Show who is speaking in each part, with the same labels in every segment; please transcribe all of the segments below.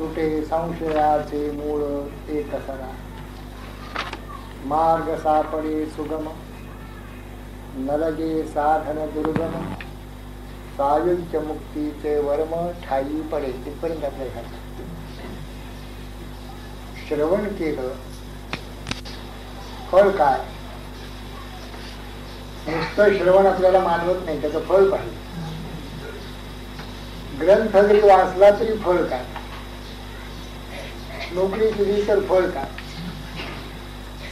Speaker 1: सुटे संशयाचे मूळ एक सरा, मार्ग सापडे सुगम, न लगे साधन दुर्गम, सायुज्य मुक्तीचे वर्म ठाई पडे. इथपर्यंत आपल्या श्रवण केलं फळ काय? नुसतं श्रवण आपल्याला मानवत नाही, त्याचं फळ पाहिजे. ग्रंथ जरी वाचला तरी फळ काय? नोकरी केली तर फळ काय?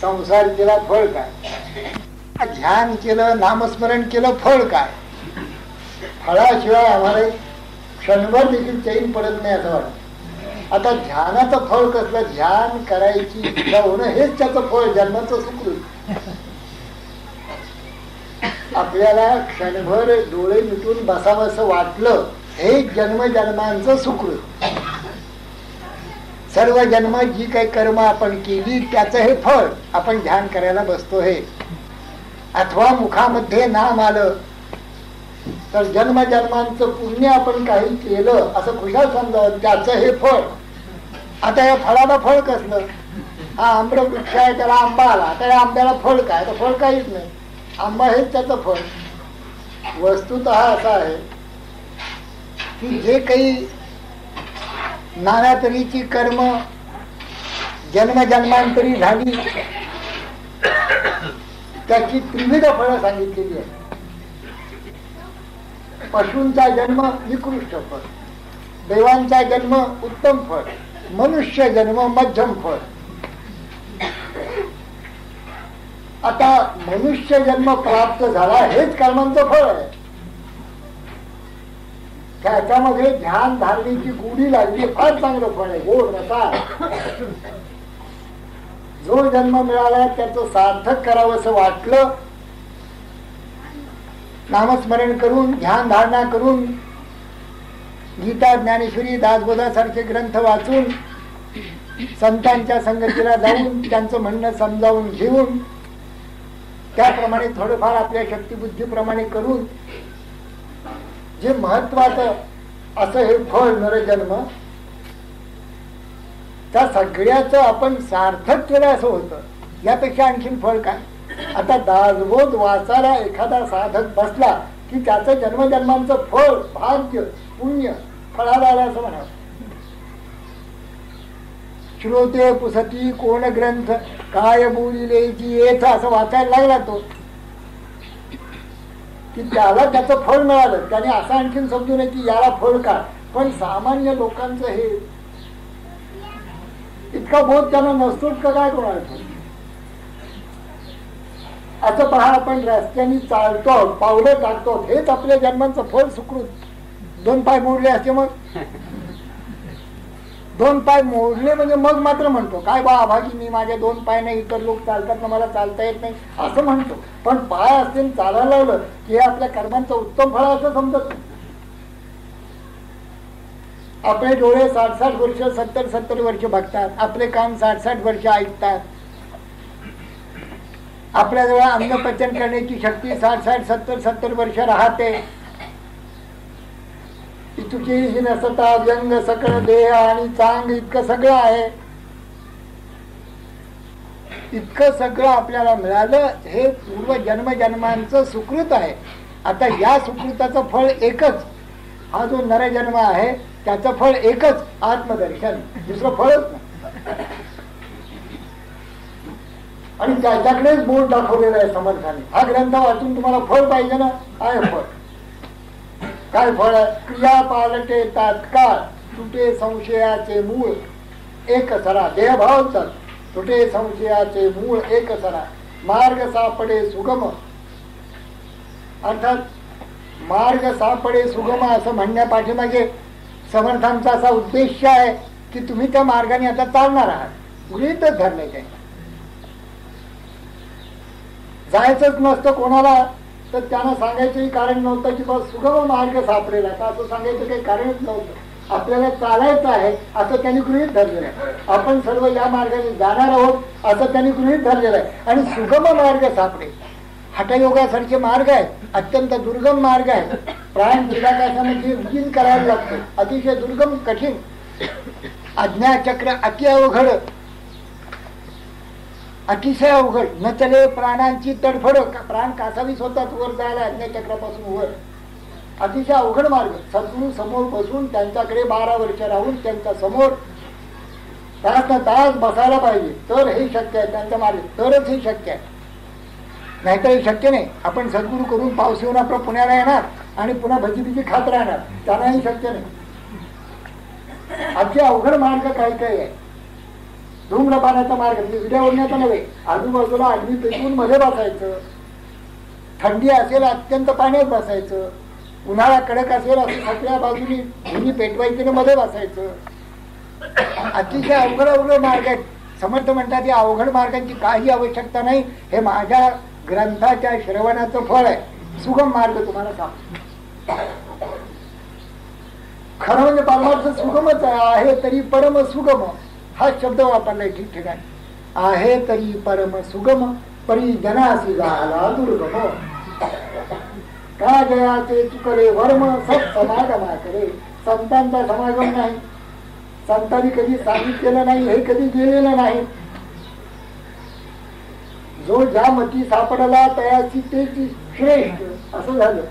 Speaker 1: संसार केला फळ काय? ध्यान केलं, नामस्मरण केलं, फळ काय? फळाशिवाय आम्हाला क्षणभर देखील चैन पडत नाही असं वाटतं. आता ध्यानाचं फळ कसलं? ध्यान करायची इच्छा होणं हेच त्याचं फळ, जन्माचं सुकृत. आपल्याला क्षणभर डोळे मिटून बसावंसं वाटलं हे जन्मजन्मांचं सुकृत. सर्व जन्म जी काही कर्म आपण केली त्याचं हे फळ. आपण ध्यान करायला बसतो हे, अथवा मुखामध्ये नाम आलं तर जन्मजन्मांचं पुण्य आपण काही केलं असं खुशाल समजावं, त्याचं हे फळ. आता या फळाला फळ कसलं? हा आम्रवृक्ष आहे, त्याला आंबा आला, त्या आंब्याला फळ काय? तर फळ काहीच नाही. आंबा हेच त्याचं फळ. वस्तुतः असं आहे की जे काही नाना तऱ्हेची कर्म जन्मजन्मांतरी झाली त्याची त्रिविध फळं सांगितलेली आहे. पशूंचा जन्म निकृष्ट फळ, देवांचा जन्म उत्तम फळ, मनुष्य जन्म मध्यम फळ. आता मनुष्य जन्म प्राप्त झाला हेच कर्मांचं फळ आहे. त्याच्यामध्ये ध्यान धारणेची गुढी लागली, फार चांगलं फळ आहे, गोड रसाळ. जो जन्म मिळाला त्याचं सार्थक करावं असं वाटलं, नामस्मरण करून ध्यान धारणा करून गीता ज्ञानेश्वरी दासबोधासारखे ग्रंथ वाचून संतांच्या संगतीला जाऊन त्यांचं म्हणणं समजावून घेऊन त्याप्रमाणे थोडंफार आपल्या शक्तिबुद्धीप्रमाणे करून जे महत्वाचं असं हे फळ नरजन्म, त्या सगळ्याचं आपण सार्थक केलं असं होतं. यापेक्षा आणखीन फळ काय? आता दासबोध वाचायला एखादा साधक बसला की त्याचं जन्मजन्मांचं फळ, भाग्य, पुण्य फळाला आलं असं म्हणावं. श्रोते पुसती कोण ग्रंथ काय बोलिलेची येथ असं वाचायला लागला तो की त्याला त्याचं फळ मिळालं. त्याने असं आणखीन समजू नये की याला फळ काय. पण सामान्य लोकांचं हे इतका बोध त्यांना नसतोच का काय कोणाला? असं पहा, आपण रस्त्याने चालतो, पावलं टाकतो, हेच आपल्या जन्मांचं फळ सुकृत. 2 पाय मोडले असते मग 2 पाय मोडले म्हणजे मग मात्र म्हणतो काय बा अभागी, मी माझ्या 2 पाय नाही, इतर लोक चालतात ना मला चालता येत नाही असं म्हणतो. पण पाय असतील चालायला लावलं की हे आपल्या कर्मांचं उत्तम फळ असं समजत. आपले डोळे 60-60 वर्ष 70-70 वर्ष बघतात, आपले कान 60-60 वर्ष ऐकतात, आपल्याजवळ अन्न पचन करण्याची शक्ती 60-60 70-70 वर्ष राहते. इतकी ही नसता व्यंग सकळ देह आणि चांग इतकं सगळं आहे. इतकं सगळं आपल्याला मिळालं हे पूर्व जन्मजन्मांचं सुकृत आहे. आता या सुकृताचं फळ एकच, हा जो नरजन्म आहे त्याचं फळ एकच, आत्मदर्शन. दुसरं फळच नाही. आणि त्याच्याकडेच बोट दाखवलेलं आहे समर्थाने. हा ग्रंथ वाचून तुम्हाला फळ पाहिजे ना, आहे फळ. काय फळ आहे? क्रिया पालटे तात्काळ, तुटे संशयाचे मूळ एक सरा. देहभावचा तुटे संशयाचे मूळ एक सरा, मार्ग सापडे सुगम. अर्थात मार्ग सापडे सुगम असं म्हणण्या पाठीमागे समर्थांचा असा उद्देश आहे की तुम्ही त्या मार्गाने आता चालणार आहात. गृहीतच धरले ते. जायचंच नसतं कोणाला तर त्यांना सांगायचंही कारण नव्हतं की बस सुगम मार्ग सापडेल आता, असं सांगायचं काही कारणच नव्हतं. आपल्याला चालायचं आहे असं त्यांनी गृहीत धरलेलं आहे. आपण सर्व या मार्गाने जाणार आहोत असं त्यांनी गृहीत धरलेलं आहे. आणि सुगम मार्ग सापडेल. हठयोगासारखे मार्ग आहेत, अत्यंत दुर्गम मार्ग आहेत. प्राण विलाकाशामध्ये उजीन करायला लागतं, अतिशय दुर्गम कठीण. आज्ञाचक्र अति अवघड, अतिशय अवघड. न चले प्राणांची तडफड, प्राण कासावीस होतात वर जायला आज्ञाचक्रापासून वर. अतिशय अवघड मार्ग. सद्गुरू समोर बसून त्यांच्याकडे 12 वर्ष राहून त्यांच्या समोर तास न तास बसायला पाहिजे, तर हे शक्य आहे. त्यांच्या मार्ग तरच हे शक्य आहे, नाहीतर हे शक्य नाही. आपण सद्गुरू करून पाऊस येऊन आपलं पुण्याला येणार आणि पुन्हा भजीबिजी खात राहणार, त्यांनाही शक्य नाही. अगदी अवघड मार्ग काय काय आहे. धूम्रपानाचा मार्ग म्हणजे विड्या ओढण्याचा नव्हे, आजूबाजूला अग्नी पेटवून मध्ये बसायचं. थंडी असेल अत्यंत पाण्यात बसायचं. उन्हाळा कडक असेल असं सगळ्या बाजूनी धुनी पेटवायची मध्ये बसायचं. अतिशय अवघड अवघड मार्ग आहेत. समर्थ म्हणतात या अवघड मार्गांची काही आवश्यकता नाही, हे माझ्या ग्रंथाच्या श्रवणाचं फळ आहे. सुगम मार्ग तुम्हाला सांग. खरं म्हणजे परमार्थ सुगमच आहे, तरी परम सुगम हा शब्द वापरलाय ठिकठिकाणी. आहे तरी परम सुगम, परी जनासी झाला दुर्गम. का जयाचे चुकले वर्म, सब समागमा करे. संतांचा समागम नाही, संतांनी कधी सांगितलेलं नाही, हे कधी गेलेलं नाही. जो ज्या मती सापडला तयाची तेची श्रेष्ठ असं झालं.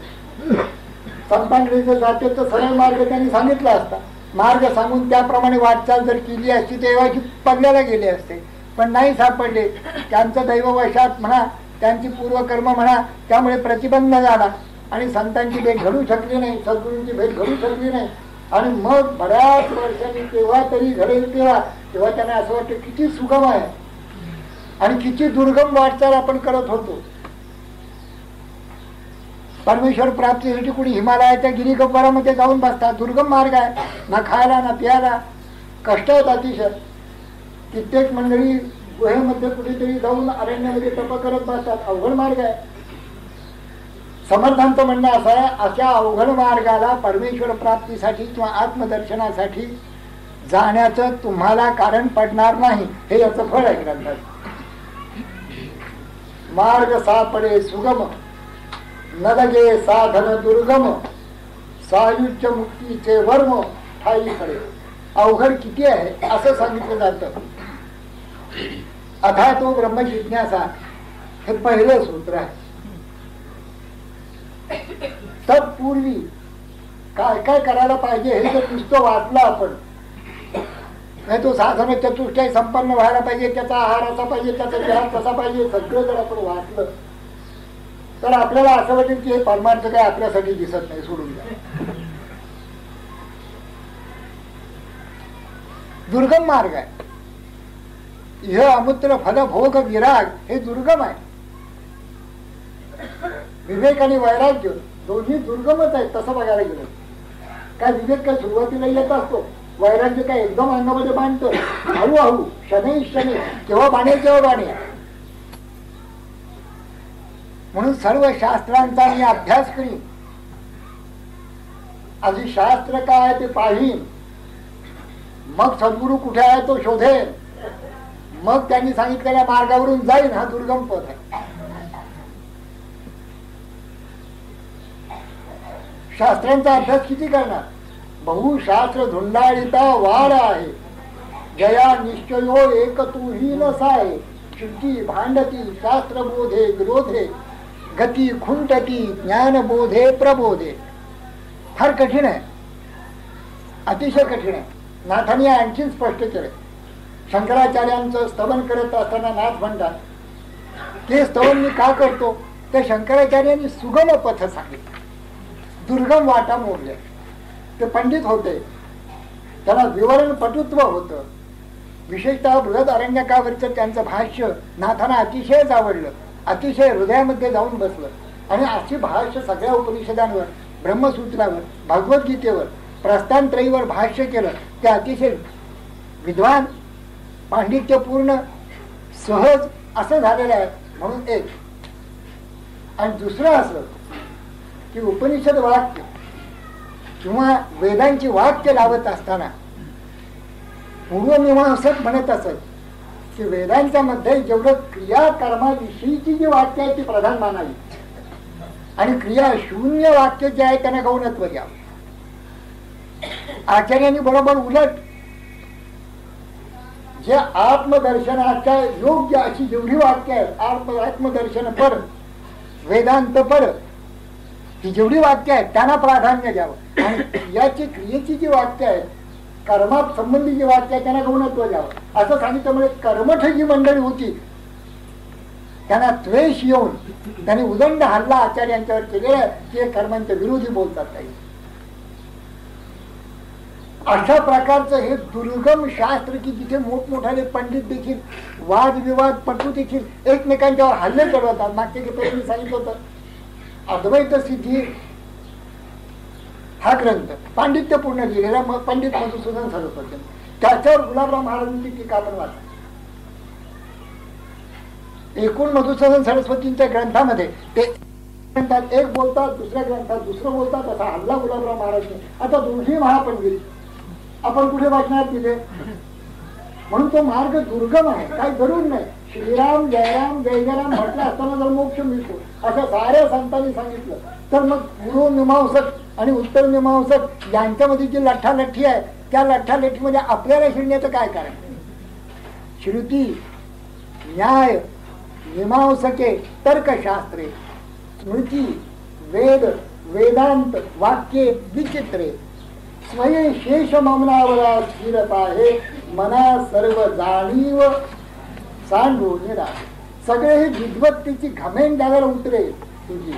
Speaker 1: संतांकडे जर जाते तर सरळ मार्ग त्यांनी सांगितला असता. मार्ग सांगून त्याप्रमाणे वाटचाल जर केली असती तेव्हाची पल्ल्याला गेले असते, पण नाही सापडले. त्यांचं दैववशात म्हणा, त्यांची पूर्वकर्म म्हणा, त्यामुळे प्रतिबंध झाला आणि संतांची भेट घडू शकली नाही, सद्गुरूंची भेट घडू शकली नाही. आणि मग बऱ्याच वर्षांनी केव्हा तरी घडेल तेव्हा त्यांना असं वाटतं किती सुगम आहे आणि किती दुर्गम वाटचाल आपण करत होतो. परमेश्वर प्राप्तीसाठी कुणी हिमालयाच्या गिरीगंबरामध्ये जाऊन बसतात. दुर्गम मार्ग आहे, ना खायला ना प्यायला कष्ट होत अतिशय. कित्येक मंडळी गुहेमध्ये कुठेतरी जाऊन अरण्यामध्ये तप करत बसतात. अवघड मार्ग आहे. समर्थांचं म्हणणं असं आहे, अशा अवघड मार्गाला परमेश्वर प्राप्तीसाठी किंवा आत्मदर्शनासाठी जाण्याचं तुम्हाला कारण पडणार नाही, हे याचं फळ आहे ग्रंथात. मार्ग सापडे सुगम, न लगे साधन दुर्गम, सायुज्य मुक्तीचे वर्म ठाई पडे. अवघड किती आहे असं सांगितलं जातं. अथा तो ब्रह्म जिज्ञासा हे पहिलं सूत्र आहे. तत्पूर्वी काय काय करायला पाहिजे हे जर नुसतं वाचलं आपण, नाही तो साधन चतुष्टय संपन्न व्हायला पाहिजे, त्याचा आहार असा पाहिजे, त्याचा विहार कसा पाहिजे, सगळं जर आपण वाचलं तर आपल्याला असं वाटेल की हे परमार्थ काय आपल्यासाठी दिसत नाही, सोडून द्या. दुर्गम मार्ग आहे. हे अमूत्र फल भोग विराग हे दुर्गम आहे. विवेक आणि वैराग्य दोन्ही दुर्गमच आहेत तसं बघायला गेलं. काय विवेक काय सुरुवातीला येत असतो, वैराग्य काय एकदम अंगामध्ये बांधतो. हळूहळू शनै शनै केव्हा बाणे केव्हा बाणे. म्हणून सर्व शास्त्रांचा मी अभ्यास करीन, आधी शास्त्र काय आहे ते पाहीन, मग सद्गुरू कुठे आहे तो शोधेन, मग त्यांनी सांगितलेल्या मार्गावरून जाईन. हा दुर्गम पथ आहे. शास्त्रांचा अभ्यास किती करणार. बहुशास्त्र धुंडाळीता वाढ आहे, जया निश्चयो एक तू ही नसाय. शुद्धी भांडती शास्त्रबोधे विरोधे, गती खुंटती ज्ञानबोधे प्रबोधे. फार कठीण आहे, अतिशय कठीण आहे. नाथांनी आणखीन स्पष्ट केलं. शंकराचार्यांचं स्तवन करत असताना नाथ म्हणतात, ते स्तवन मी का करतो, तर शंकराचार्यांनी सुगम पथ सांगितलं, दुर्गम वाटा मोडल्या. ते पंडित होते, त्यांना विवरण पटुत्व होतं. विशेषतः बृहद अरण्यकावरचं त्यांचं भाष्य नाथांना अतिशयच आवडलं, अतिशय हृदयामध्ये जाऊन बसलं. आणि अशी भाष्य सगळ्या उपनिषदांवर, ब्रह्मसूत्रावर, भगवद्गीतेवर, प्रस्थानत्रयीवर भाष्य केलं. ते अतिशय विद्वान, पांडित्यपूर्ण, सहज असं झालेलं आहे. म्हणून एक. आणि दुसरं असं की उपनिषद वाक्य किंवा वेदांची वाक्य लावत असताना पूर्वमीमांसक म्हणत असत की वेदांच्या मध्ये जेवढं क्रियाकर्माविषयीची जी वाक्य आहे ती प्रधान मानावी आणि क्रिया शून्य वाक्य जे आहे त्यांना गौणत्व द्यावं. आचार्यांनी बरोबर उलट हे आत्मदर्शनाच्या योग्य अशी जेवढी वाक्य आहेत, आत्मदर्शन पर, वेदांत पर, ही जेवढी वाक्य आहेत त्यांना प्राधान्य द्यावं. आणि याची क्रियेची जी वाक्य आहेत, कर्मात संबंधी जी वाक्य आहेत त्यांना गौणत्व द्यावं असं सांगितल्यामुळे कर्मठ जी मंडळी होती त्यांना द्वेष येऊन त्यांनी उदंड हल्ला आचार्यांच्यावर केलेला ते कर्मांच्या विरोधी बोलतात काही. अशा प्रकारचं हे दुर्गम शास्त्र की जिथे मोठमोठाले पंडित देखील वादविवाद पटू देखील एकमेकांच्यावर हल्ले चढवतात. मागच्या की मी सांगितलं होतं अद्वैत सिद्धी हा ग्रंथ पांडित्यपूर्ण लिहिलेला पंडित मधुसूदन सरस्वती, त्याच्यावर गुलाबराव महाराजांची टीका पण वाचा. एकूण मधुसूदन सरस्वतींच्या ग्रंथामध्ये ते ग्रंथात एक बोलतात, दुसऱ्या ग्रंथात दुसरं बोलतात, असा हल्ला गुलाबराव महाराजांनी. आता दोन्ही महापंडित आपण कुठे वाचणार तिथे? म्हणून तो मार्ग दुर्गम आहे, काही जरूर नाही. श्रीराम जयराम जय जयराम म्हटलं असताना जर मोक्ष मिळतो असं साऱ्या संतांनी सांगितलं तर मग पूर्व मीमांसक आणि उत्तर मीमांसक यांच्यामध्ये जी लठ्ठालठ्ठी आहे त्या लठ्ठालठ्ठीमध्ये आपल्याला शिरण्याचं काय कारण? श्रुती, न्याय, मीमांसके, तर्कशास्त्रे, स्मृती, वेद, वेदांत, वाक्ये, विचित्रे, स्वयं शेष ममनावरा स्थिरता हे मना सर्व जाणीव सांडून राहा. सगळे हे विद्वत्तेची घमेंड ज्यावेळेला उतरेल तुझी,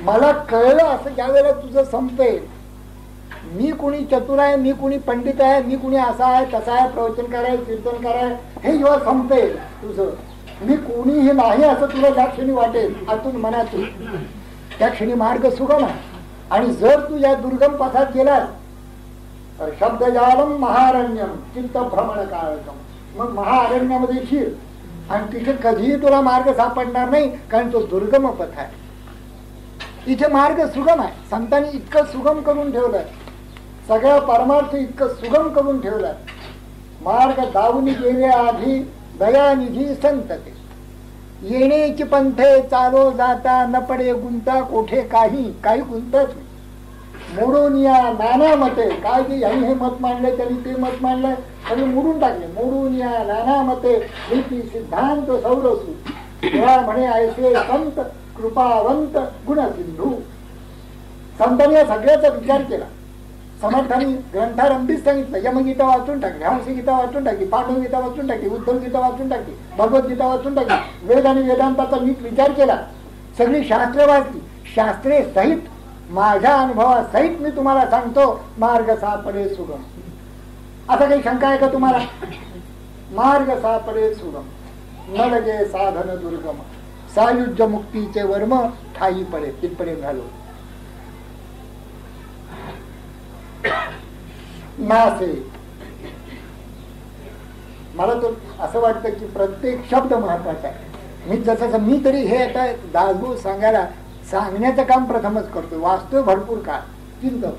Speaker 1: मला कळलं असं ज्यावेळेला तुझं संपेल, मी कुणी चतुर आहे, मी कुणी पंडित आहे, मी कुणी असा आहे तसा आहे, प्रवचनकार आहे, कीर्तनकार आहे, हे जेव्हा संपेल तुझं, मी कोणीही नाही असं तुला ज्या क्षणी वाटेल आतून मनातून, त्या क्षणी मार्ग सुगम आहे. आणि जर तू या दुर्गम पथात गेलास तर शब्दजालम महारण्यम चित्त भ्रमण काळकम, मग महाअरण्यामध्ये शिर आणि तिथे कधीही तुला मार्ग सापडणार नाही, कारण तो दुर्गम पथ आहे. इथे मार्ग सुगम आहे. संतांनी इतकं सुगम करून ठेवलंय, सगळं परमार्थ इतकं सुगम करून ठेवलंय. मार्ग दावून गेले आधी दयानिधी संतते, येण्याची पंथे चालो जाता न पडे गुंता कोठे काही काही गुंतच नाही. मोडून या नाना मते, काय की यांनी हे मत मांडले त्यांनी ते मत मांडलंय त्यांनी मोडून टाकले. मोडून या नाना मते नीती सिद्धांत सौरसू, तेव्हा म्हणे ऐसे संत कृपावंत गुणसिंधू. संतांनी या सगळ्याचा विचार केला. समर्थांनी ग्रंथारंभीच सांगितलं, यमगीता वाचून टाकली, हंसगीता वाचून टाकली, पांडवगीता वाचून टाकली, उद्धवगीता वाचून टाकली, भगवद्गीता वाचून टाकली, वेद आणि वेदांताचा नीट विचार केला, सगळी शास्त्रे वाचली. शास्त्रे सहित माझ्या अनुभवासहित मी तुम्हाला सांगतो मार्ग सापडे सुगम. आता काही शंका आहे का तुम्हाला? मार्ग सापडे सुगम, न लगे साधन दुर्गम, सायुज्य मुक्तीचे वर्म ठाई पडे. तिथपर्यंत झालो. नासे, मला तर असं वाटतं की प्रत्येक शब्द महत्वाचा आहे. मी जसं मी तरी हे आता दासबोध सांगायला सांगण्याचं काम प्रथमच करतोय. वाचतोय भरपूर काळ चिंतन,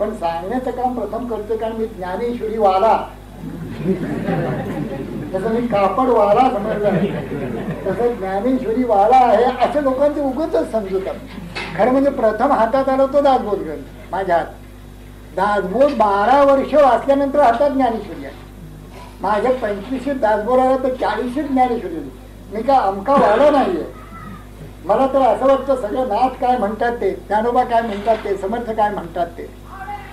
Speaker 1: पण सांगण्याचं काम प्रथम करतोय, कारण मी ज्ञानेश्वरी वाला, जसं मी कापड वाला समजलं तसं ज्ञानेश्वरी वाला आहे असं लोकांचे उगाचच समजतात. खरं म्हणजे प्रथम हातात आलो तो दासबोध ग्रंथ माझ्या हात. दासबोध 12 वर्ष वाचल्यानंतर हातात ज्ञानेश्वरी आहे. माझ्या 25 दासबोध आला तर 40 ज्ञानेश्वरी. मी का अमका वाला नाहीये. मला तर असं वाटतं सगळं नाथ काय म्हणतात ते, ज्ञानोबा काय म्हणतात ते, समर्थ काय म्हणतात ते,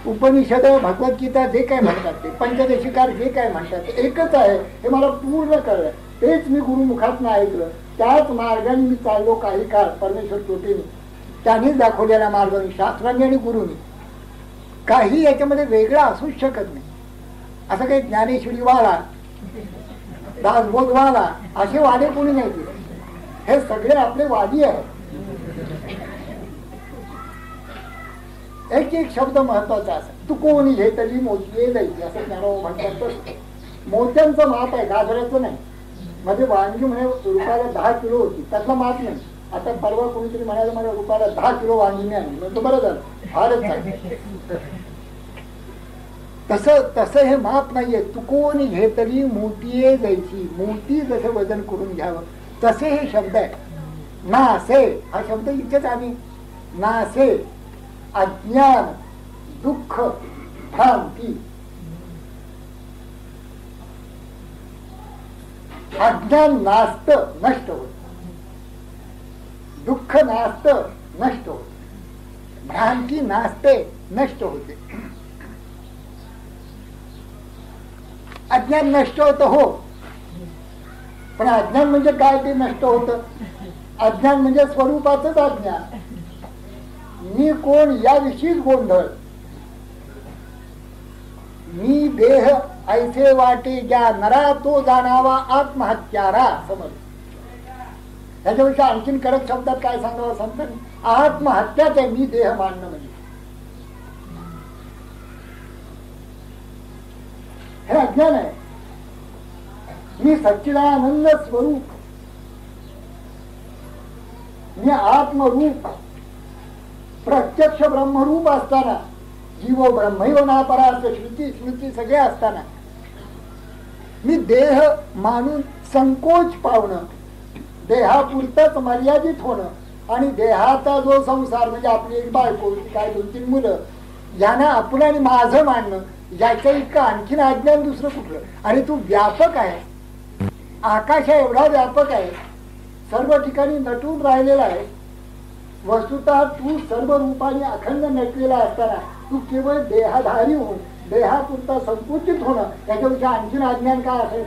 Speaker 1: उपनिषद भगवद्गीता जे काय म्हणतात ते, पंचदशिकार जे काय म्हणतात ते एकच आहे हे मला पूर्ण कळलं. तेच मी गुरुमुखात ऐकलं, त्याच मार्गाने मी चाललो काही काळ. परमेश्वर कृपेने त्यांनीच दाखवलेल्या मार्गाने, शास्त्रांनी आणि गुरुनी. काही याच्यामध्ये वेगळं असूच शकत नाही. असं काही ज्ञानेश्वरी वाला, दासबोध वाला असे वादे कोणी नाही केले. हे सगळे आपले वादी आहेत. एक एक शब्द महत्वाचा असा. तू कोणी घेतली मोती जायची असं ज्ञानोबा म्हणतात. मोत्यांचं माप आहे, गाजराचं नाही. मध्ये वांगी म्हणे रुपयाला 10 किलो होती, त्यातला माप नाही. आता परवा कोणीतरी म्हणायला मला रुपयाला 10 किलो वांगी नाही आणली, म्हणजे बरं झालं, फारच आहे. तसं हे माप नाहीये. तू कोणी घेतली मोतीये जायची, मोती जसं वजन करून घ्यावं तसे हे शब्द आहे. नासे हा शब्द इथेच आम्ही नासे अज्ञान दुःख भ्रांती अज्ञान नास्त नष्ट होत, दुःख नास्त नष्ट होत, भ्रांती नास्ते नष्ट होते. अज्ञान नष्ट होत हो, पण अज्ञान म्हणजे काय ते नष्ट होत? अज्ञान म्हणजे स्वरूपाचंच अज्ञान. मी कोण याविषयीच गोंधळ. मी देह ऐसे वाटे ज्या नरा तो जाणावा आत्महत्यारा. समज त्याच्यापेक्षा आणखीन कडक शब्दात काय सांगावं सांगतात? आत्महत्याच आहे मी देह मानणं म्हणजे. हे अज्ञान आहे. मी सच्चिदानंद स्वरूप, मी आत्मरूप प्रत्यक्ष ब्रह्मरूप असताना, जीव ब्रह्मैव नापरास्त श्रुती स्मृती सगळे असताना मी देह मानून संकोच पावणं, देहापुरतच मर्यादित होणं आणि देहाचा जो संसार म्हणजे आपली एक बायको, काय 2-3 मुलं यांना आपण आणि माझं मानणं, याच्या इतकं आणखीन अज्ञान दुसरं कुठलं? आणि तू व्यापक आहे, आकाश एवढा व्यापक आहे, सर्व ठिकाणी नटून राहिलेला आहे. वस्तुतः तू सर्व रूपाने अखंड नटलेला असताना तू केवळ देहाधारी होऊन देहापुरता संकुचित होणं, त्याच्यापेक्षा आणखीन अज्ञान काय असेल?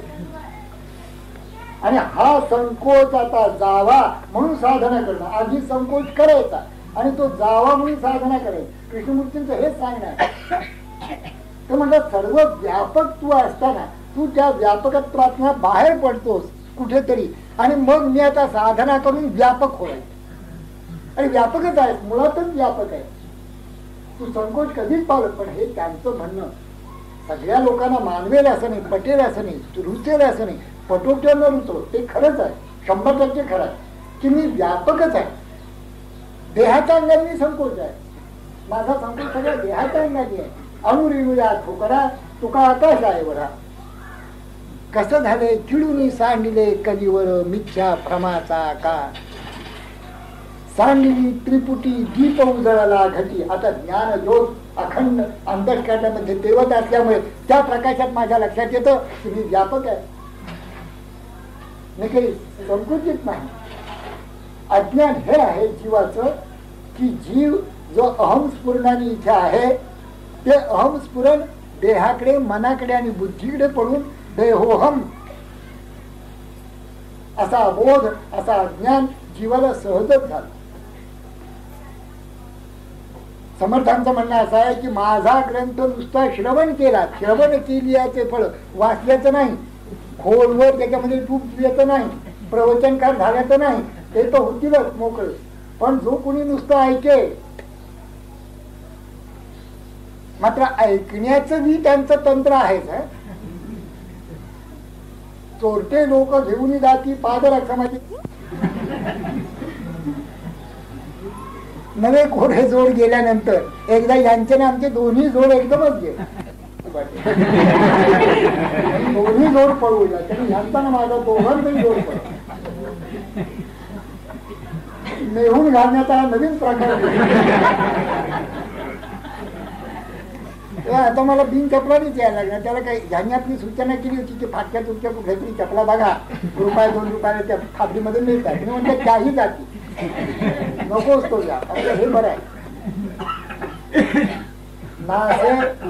Speaker 1: आणि हा संकोच आता जावा म्हणून साधना करणं. आधी संकोच करायचा आणि तो जावा म्हणून साधना करायची. कृष्णमूर्तींचं हेच सांगणार. तर म्हणतात सर्व व्यापक तू असताना तू त्या व्यापकत्वातून बाहेर पडतोस कुठेतरी, आणि मग मी आता साधना करून व्यापक होईल. आणि व्यापकच आहे, मुळातच व्यापक आहे. तू संकोच कधीच पावलं. पण हे त्यांचं म्हणणं सगळ्या लोकांना मानवेल असं नाही, पटेल असं नाही, रुचेल असं नाही. पटोट्या न रुचो ते खरंच आहे, 100% खरं आहे की मी व्यापकच आहे. देहाच्या अंगाने संकोच आहे. माझा संकोच सगळ्या देहाच्या अंगाने आहे. अनुरेणुया ठोकरा तुका आकाश आहे बरा. कसं झालंय? चिडून सांडिले कलीवर मिथ्या भ्रमाचा का. सांडली त्रिपुटी दीप उजळला घटी. आता ज्ञान ज्योत अखंड अंतःकरणामध्ये तेवत असल्यामुळे त्या प्रकाशात माझ्या लक्षात येतं की मी व्यापक आहे, मी काही संकुचित नाही. अज्ञान हे आहे जीवाचं की जीव जो अहमस्फुरणाने इथे आहे ते अहमस्फुरण देहाकडे, मनाकडे आणि बुद्धीकडे पडून देहोहम असा बोध, असा अज्ञान जीवाला सहजच झालं. समर्थांचं म्हणणं असं आहे की माझा ग्रंथ नुसता श्रवण केला, श्रवण केली याचे फळ वाचल्याचं नाही, खोलवर त्याच्यामध्ये डुबल्याचं नाही, प्रवचनकार झाल्याचं नाही, ते तर होतीलच मोकळे. पण जो कोणी नुसतं ऐके, मात्र ऐकण्याचं बी त्यांचं तंत्र आहेच. चोरटे लोक घेऊन जाती पादरक्षामध्ये नवे कोरे जोड गेल्यानंतर एकदा यांचे ना आमचे दोन्ही जोड एकदमच गेले. दोन्ही जोड पळू लागले. यांचा ना माझा दोघांचाही जोड पडला. नेहून घालण्याचा नवीन प्रकार. आता मला बिन चपलानीच यायला लागणार. त्याला काही ह्यांनी आपली सूचना केली होती की फाटक्या तुमच्या कुठल्या तरी चपला बघा, ₹1-2 त्या खाबरीमध्ये मिळतात. मी म्हणते त्याही जाती नकोच तो जा. हे बरं आहे ना.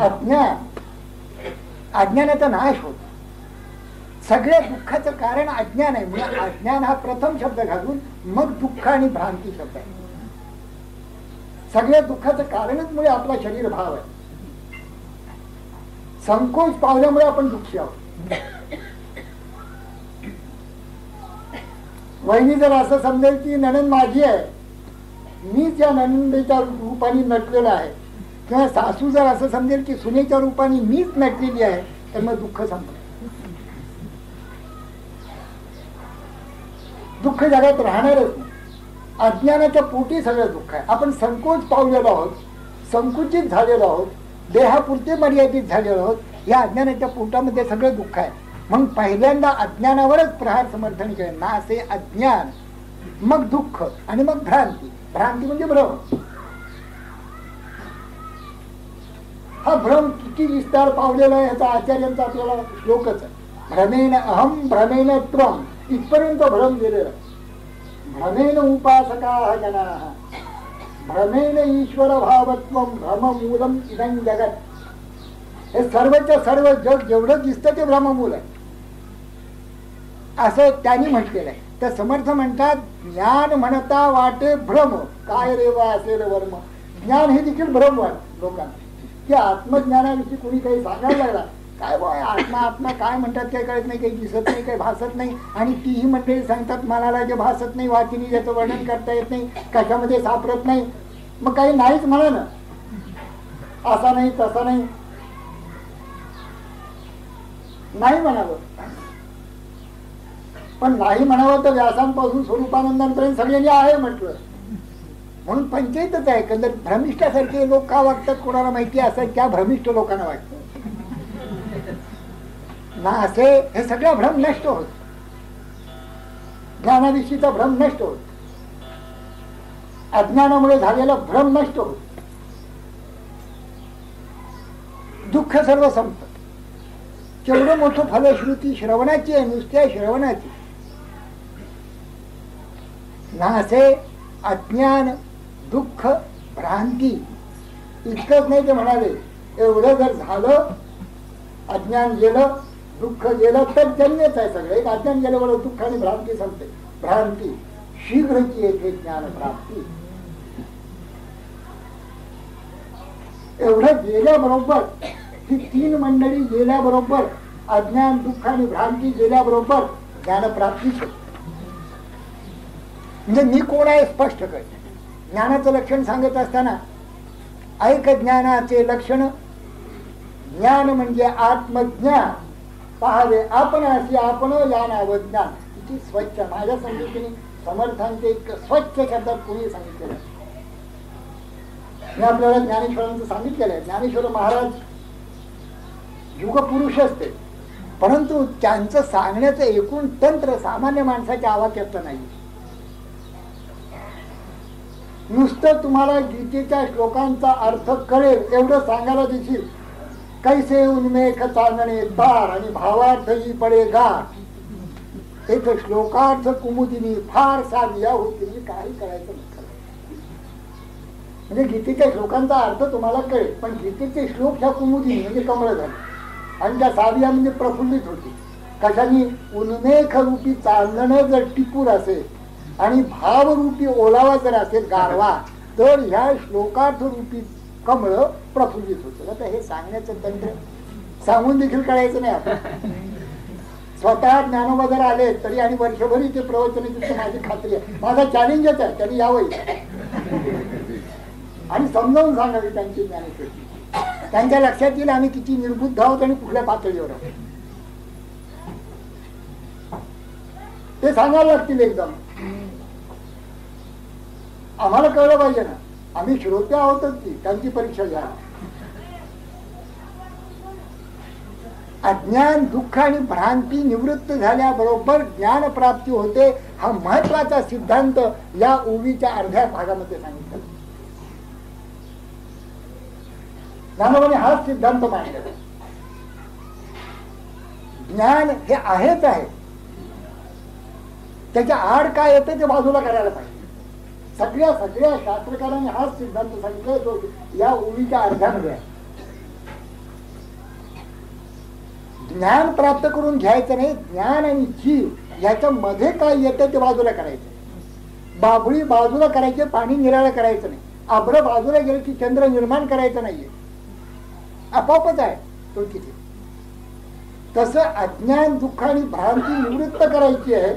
Speaker 1: अज्ञान, अज्ञानाचा नाश होत. सगळ्या दुःखाचं कारण अज्ञान आहे. म्हणजे अज्ञान हा प्रथम शब्द घालून मग दुःख आणि भ्रांती शब्द आहे. सगळ्या दुःखाचं कारणच मुळे आपला शरीर भाव आहे. संकोच पावल्यामुळे आपण दुःखी आहोत. वहिनी जर असं समजेल की नणंद माझी आहे, मीच या नणंदेच्या रूपाने नटलेला आहे, किंवा सासू जर असं समजेल की सुनेच्या रूपाने मीच नटलेली आहे, तर मग दुःख संपलं. दुःख जगात राहणारच नाही. अज्ञानाच्या पोटी सगळं दुःख आहे. आपण संकोच पावलेलो आहोत, संकुचित झालेलो आहोत, देहापुरते मर्यादित झालेलो आहोत. या अज्ञानाच्या पोटामध्ये सगळं दुःख आहे. मग पहिल्यांदा अज्ञानावरच प्रहार समर्थन केलं. नासे अज्ञान, मग दुःख आणि मग भ्रांती. भ्रांती म्हणजे भ्रम. हा भ्रम किती विस्तार पावलेला आहे याचा आचार्यांचा आपल्याला श्लोकच आहे. भ्रमेण अहम भ्रमेण त्वम इथपर्यंत भ्रम गेलेला. भ्रमेण उपासका जना भ्रमेण ईश्वर भावत्वम भ्रममूलम इदं जगत. हे सर्वच्या सर्व जग जेवढं दिसतं ते भ्रममूल आहे असं त्यांनी म्हटलेलं आहे. तर समर्थ म्हणतात ज्ञान म्हणता वाटे भ्रम काय रेवा असेल वर्म. ज्ञान हे देखील भ्रम वाट लोकांना की आत्मज्ञानाविषयी कोणी काही सांगायला लागला काय बा आत्मा आत्मा काय म्हणतात काही कळत नाही, काही दिसत नाही, काही भासत नाही. आणि तीही मंडळी सांगतात मनाला जे भासत नाही वाचिनी ज्याचं वर्णन करता येत नाही कशामध्ये सापडत नाही. मग काही नाहीच म्हणा ना, असा नाही तसा नाही नाही म्हणावं. पण नाही म्हणावं तर व्यासांपासून स्वरूपानंदांपर्यंत सगळ्यांनी आहे म्हटलं म्हणून पंचायतच आहे. एकंदर भ्रमिष्ठासारखे लोक का वागतात कोणाला माहिती असं त्या भ्रमिष्ठ लोकांना वाटतं ना असे. हे सगळं भ्रम नष्ट होत, ज्ञानाविषयीचा भ्रम नष्ट होत, अज्ञानामुळे झालेला भ्रम नष्ट होत, दुःख सर्व संपत. केवढं मोठं फलश्रुती श्रवणाची आहे, नुसत्या श्रवणाची ना असे. अज्ञान दुःख भ्रांती इतकंच नाही ते म्हणाले एवढं जर झालं अज्ञान गेलं दुःख गेलं तर जन्यच आहे सगळं. एक अज्ञान गेल्याबरोबर दुःख आणि भ्रांती संपते. भ्रांती शीघ्रची येते ज्ञान प्राप्ती. एवढं गेल्याबरोबर ही तीन मंडळी गेल्याबरोबर अज्ञान दुःख आणि भ्रांती गेल्याबरोबर ज्ञानप्राप्तीच होते. म्हणजे मी कोण आहे स्पष्ट कळते. ज्ञानाचं लक्षण सांगत असताना ऐक ज्ञानाचे लक्षण. ज्ञान म्हणजे आत्मज्ञान पाहावे आपण अशी आपण या नाव ज्ञान. किती स्वच्छ माझ्या समजुतीने समर्थांचे एक स्वच्छ शब्दात कोणी सांगितलेलं. मी आपल्याला ज्ञानेश्वरांचं सांगितलेलं आहे. ज्ञानेश्वर महाराज युगपुरुष असते परंतु त्यांचं सांगण्याचं एकूण तंत्र सामान्य माणसाच्या आवाक्यातलं नाही. नुसतं तुम्हाला गीतेच्या श्लोकांचा अर्थ कळेल एवढं सांगायला देखील कैसे उन्मेष चांदणे तार आणि भावार्थही पडे गाठ एक श्लोकार्थ कुमुदिनी फार साध्या होती काही करायचं नसतं. म्हणजे गीतेच्या श्लोकांचा अर्थ तुम्हाला कळेल पण गीतेचे श्लोक ह्या कुमुदिनी म्हणजे कमळ झाले आणि त्या साध्या म्हणजे प्रफुल्लित होती. कशाने उन्मेष रूपी चांदणं जर टिपूर असेल आणि भावरूपी ओलावा जर असेल गारवा तर ह्या श्लोकार्थ रूपी कमळ प्रफुल्लित होतं. आता हे सांगण्याचं तंत्र सांगून देखील कळायचं नाही. आपण स्वतः ज्ञानोबा जर आले तरी आणि वर्षभरी ते प्रवचनाची माझी खात्री आहे. माझा चॅलेंजच आहे त्यांनी यावं आणि समजावून सांगावी त्यांची ज्ञानेश्वरी. त्यांच्या लक्षात येईल आम्ही किती निर्बुद्ध आहोत आणि कुठल्या पातळीवर आहोत ते सांगायला लागतील एकदम. आम्हाला कळलं पाहिजे ना आम्ही श्रोते आहोतच की त्यांची परीक्षा घ्या. अज्ञान दुःख आणि भ्रांती निवृत्त झाल्याबरोबर ज्ञान प्राप्ती होते. हा महत्वाचा सिद्धांत या ओवीच्या अर्ध्या भागामध्ये सांगितला. ज्ञानोबाने हाच सिद्धांत मांडला. ज्ञान हे आहेच आहे त्याच्या आड काय येतं ते बाजूला करायला पाहिजे. सगळ्या सगळ्या शास्त्रकारांनी हाच सिद्धांत सांगितला जो या ओवीच्या अर्ध्यामध्ये आहे. ज्ञान प्राप्त करून घ्यायचं नाही. ज्ञान आणि जीव याच्या मध्ये काय येतं ते बाजूला करायचं. बाभळी बाजूला करायचे पाणी निराळं करायचं नाही. आभ्र बाजूला गेलं की चंद्र निर्माण करायचं नाहीये आपोआपच आहे तो किती. तसं अज्ञान दुःख आणि भ्रांती निवृत्त करायची आहे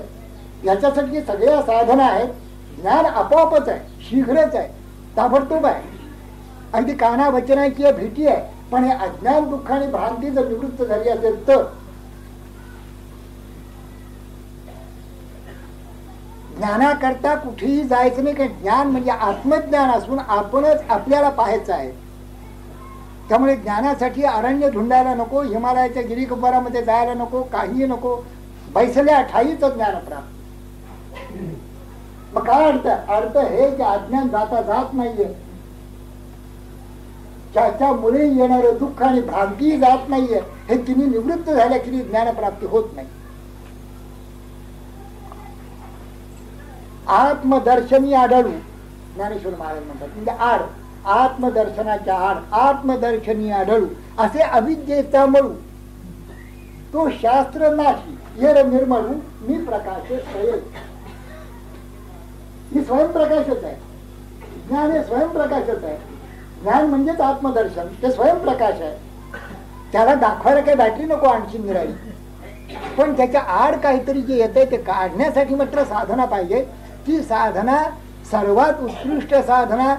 Speaker 1: याच्यासाठी सगळ्या साधना आहेत. ज्ञान आपोआपच आहे शीघ्रच आहे ताबडतोब आहे आणि ती काना वचनाची भेटी आहे. पण हे अज्ञान दुःख आणि भ्रांती जर निवृत्त झाली असेल तर ज्ञानाकरता कुठेही जायचं नाही. कारण ज्ञान म्हणजे आत्मज्ञान असून आपणच आपल्याला पाहायचं आहे. त्यामुळे ज्ञानासाठी अरण्य धुंडायला नको, हिमालयाच्या गिरीगंबरामध्ये जायला नको, काही नको. बैसल्या ठाईच ज्ञान प्राप्त. मग काय अर्थ? अर्थ हे की अज्ञान जाता जात नाहीये. त्याच्यामुळे येणारं दुःख आणि भ्रांती जात नाहीये, हे तिने निवृत्त झाल्या की ज्ञानप्राप्ती होत नाही. आत्मदर्शनी आढळू, ज्ञानेश्वर महाराज म्हणतात, म्हणजे आड, आत्मदर्शनाच्या आड, आत्मदर्शनी आढळू असे अविद्येचा मळू, तो शास्त्र नाशी येर निर्मळू मी प्रकाश स्वयं. ही स्वयंप्रकाशच आहे. ज्ञान हे स्वयंप्रकाशच आहे. ज्ञान म्हणजेच आत्मदर्शन, ते स्वयंप्रकाश आहे. त्याला दाखवायला काही बॅटरी नको आणखी निराळी, पण त्याच्या आड काहीतरी जे येते ते काढण्यासाठी मात्र साधना पाहिजे. ती साधना सर्वात उत्कृष्ट साधना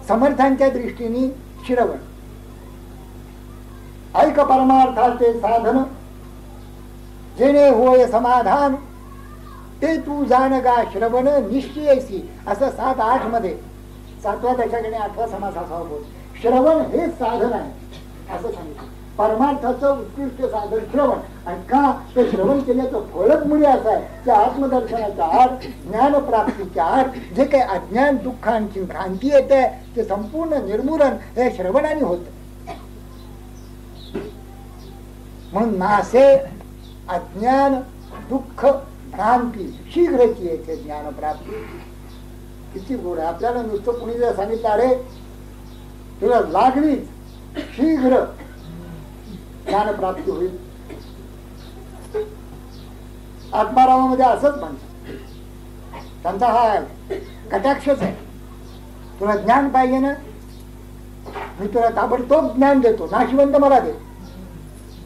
Speaker 1: समर्थांच्या दृष्टीने श्रवण. ऐक परमार्थाचे साधन जेणे होय समाधान, ते तू जाण गा श्रवण निश्चयसी. असं 7-8 मध्ये 7व्या दशकाने 8वा समास असावा बोल. श्रवण हे साधन आहे असं सांगितलं. परमार्थाचं उत्कृष्ट साधन श्रवण. आणि का ते श्रवण केल्याचं फळच मुळे असं आहे की आत्मदर्शनाच्या आड, ज्ञानप्राप्तीच्या आड जे काही अज्ञान, दुःखांची भ्रांती येते ते संपूर्ण निर्मूलन हे श्रवणाने होत. म्हणून नासे अज्ञान, दुःख, भ्रांती शीघ्रची येते ज्ञानप्राप्ती. किती गोड आहे. आपल्याला नुसतं कुणी जर सांगितलं अरे तुला लागलीच शीघ्र ज्ञानप्राप्ती होईल, आत्मारामामध्ये असंच म्हणतात. त्यांचा हा कटाक्षच आहे. तुला ज्ञान पाहिजे ना, मी तुला ताबडतोब ज्ञान देतो. नाशिवंत मला दे,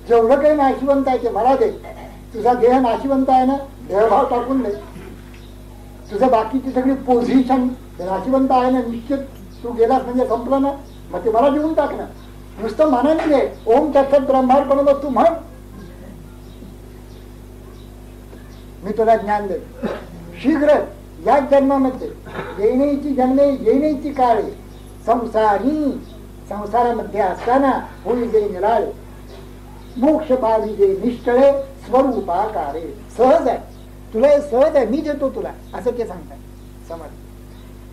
Speaker 1: जेवढं काही नाशिवंत आहे ते मला दे. तुझा देह नाशिवंत आहे ना, देहभाव टाकून दे. तुझं बाकीची सगळी पोझिशन नाशिवंत आहे ना, निश्चित तू गेलास म्हणजे संपलं ना, मग ते मला देऊन टाक ना. नुसतं मनाने दे. ओम तत्सत ब्रह्मार्पण तू म्हण, मी तुला ज्ञान देतो शीघ्र. याच जन्मामध्ये येण्याची जन्मे येण्याची काळे संसारी, संसारामध्ये असताना होई जे निराळे, मोक्ष पावी जे निष्ठळे स्वरूपाकारे. सहज आहे तुला, हे सहज आहे, मी देतो तुला असं ते सांगतात समर्थ.